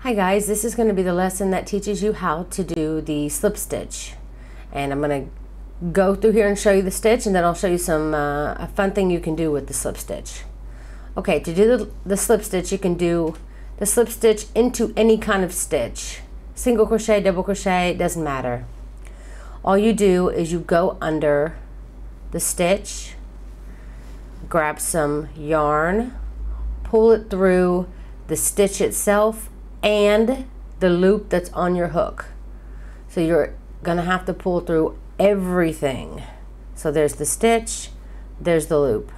Hi guys, this is going to be the lesson that teaches you how to do the slip stitch, and I'm going to go through here and show you the stitch, and then I'll show you some a fun thing you can do with the slip stitch. Okay, to do the slip stitch, you can do the slip stitch into any kind of stitch, single crochet, double crochet, it doesn't matter. All you do is you go under the stitch, grab some yarn, pull it through the stitch itself and the loop that's on your hook. So you're gonna have to pull through everything. So there's the stitch, there's the loop.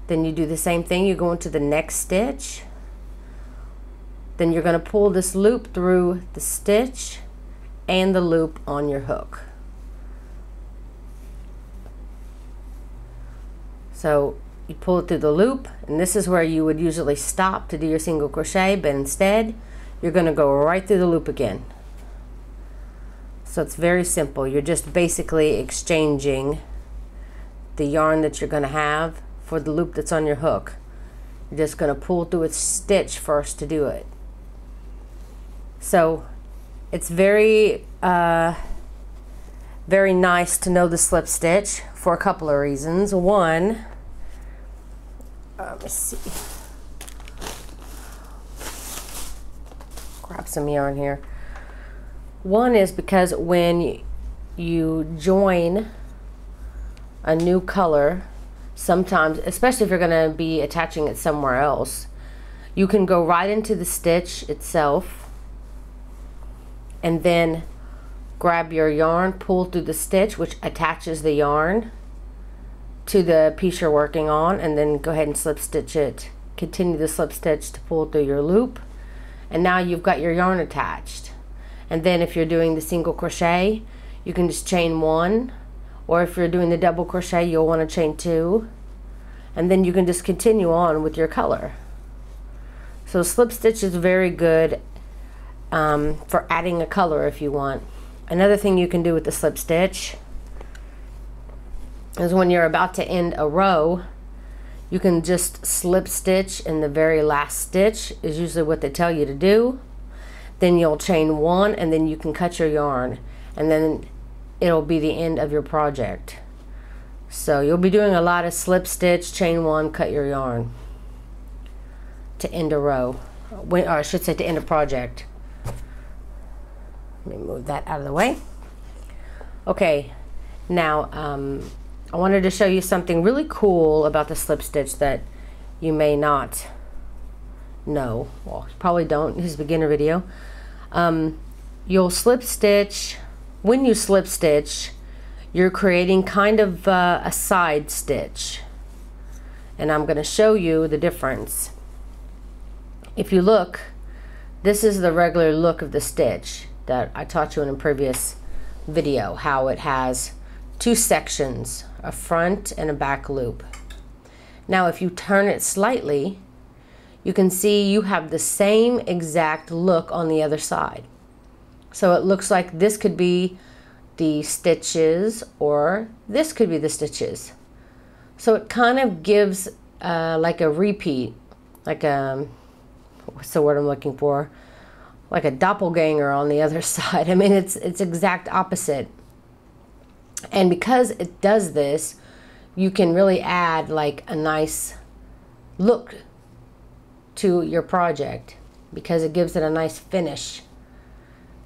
Then you do the same thing, you go into the next stitch, then you're gonna pull this loop through the stitch and the loop on your hook. So you pull it through the loop, and this is where you would usually stop to do your single crochet, but instead you're going to go right through the loop again. So it's very simple. You're just basically exchanging the yarn that you're going to have for the loop that's on your hook. You're just going to pull through a stitch first to do it. So it's very nice to know the slip stitch for a couple of reasons. One, let me see. Grab some yarn here. One is because when you join a new color, sometimes, especially if you're going to be attaching it somewhere else, you can go right into the stitch itself and then grab your yarn, pull through the stitch, which attaches the yarn to the piece you're working on, and then go ahead and slip stitch it. Continue the slip stitch to pull through your loop, and now you've got your yarn attached. And then if you're doing the single crochet, you can just chain one, or if you're doing the double crochet, you'll want to chain two, and then you can just continue on with your color. So slip stitch is very good for adding a color if you want. Another thing you can do with the slip stitch is when you're about to end a row, you can just slip stitch in the very last stitch, is usually what they tell you to do. Then you'll chain one, and then you can cut your yarn, and then it'll be the end of your project. So you'll be doing a lot of slip stitch, chain one, cut your yarn to end a row, or I should say to end a project. Let me move that out of the way. Okay, now I wanted to show you something really cool about the slip stitch that you may not know. Well, you probably don't. This is a beginner video. You'll slip stitch. When you slip stitch, you're creating kind of a side stitch, and I'm going to show you the difference. If you look, this is the regular look of the stitch that I taught you in a previous video, how it has two sections, a front and a back loop. Now if you turn it slightly, you can see you have the same exact look on the other side. So it looks like this could be the stitches, or this could be the stitches. So it kind of gives like a repeat, like a, what's the word I'm looking for? Like a doppelganger on the other side. I mean, it's exact opposite. And because it does this, you can really add like a nice look to your project, because it gives it a nice finish.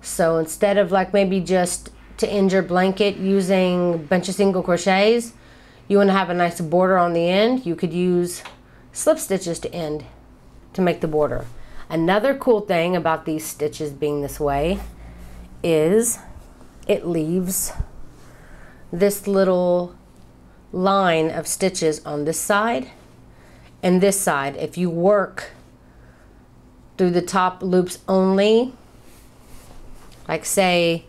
So instead of like maybe just to end your blanket using a bunch of single crochets, you want to have a nice border on the end, you could use slip stitches to end, to make the border. Another cool thing about these stitches being this way is it leaves this little line of stitches on this side and this side. If you work through the top loops only, like say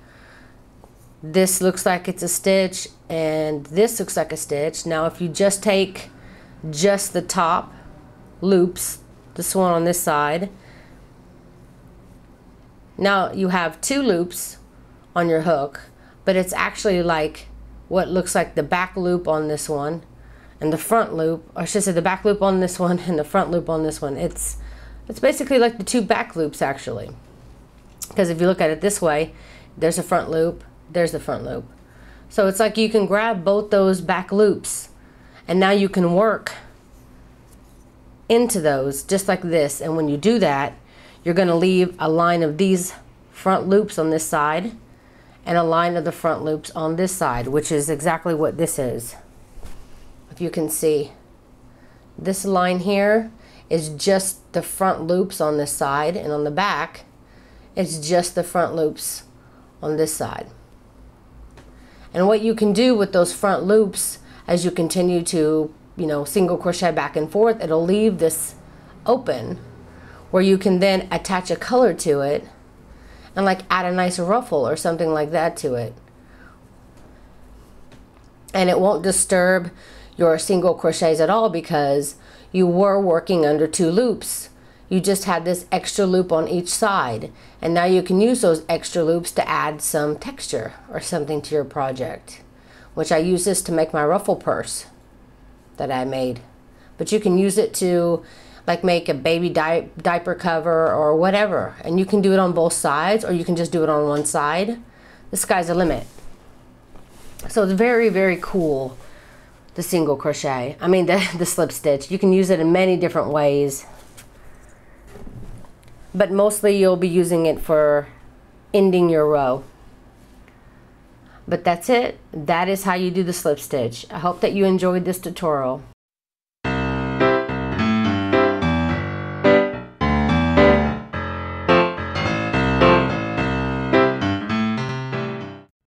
this looks like it's a stitch and this looks like a stitch. Now if you just take just the top loops, this one on this side, now you have two loops on your hook, but it's actually like what looks like the back loop on this one and the front loop, or I should say the back loop on this one and the front loop on this one. It's It's basically like the two back loops actually, because if you look at it this way, there's a front loop, there's the front loop. So it's like you can grab both those back loops and now you can work into those just like this. And when you do that, you're going to leave a line of these front loops on this side and a line of the front loops on this side, which is exactly what this is. If you can see, this line here is just the front loops on this side, and on the back it's just the front loops on this side. And what you can do with those front loops as you continue to, you know, single crochet back and forth, it'll leave this open where you can then attach a color to it and like add a nice ruffle or something like that to it. And it won't disturb your single crochets at all because you were working under two loops. You just had this extra loop on each side, and now you can use those extra loops to add some texture or something to your project, which I use this to make my ruffle purse that I made. But you can use it to like make a baby diaper cover or whatever, and you can do it on both sides or you can just do it on one side. The sky's the limit. So it's very, very cool, the single crochet. I mean the slip stitch. You can use it in many different ways, but mostly you'll be using it for ending your row. But that's it. That is how you do the slip stitch. I hope that you enjoyed this tutorial.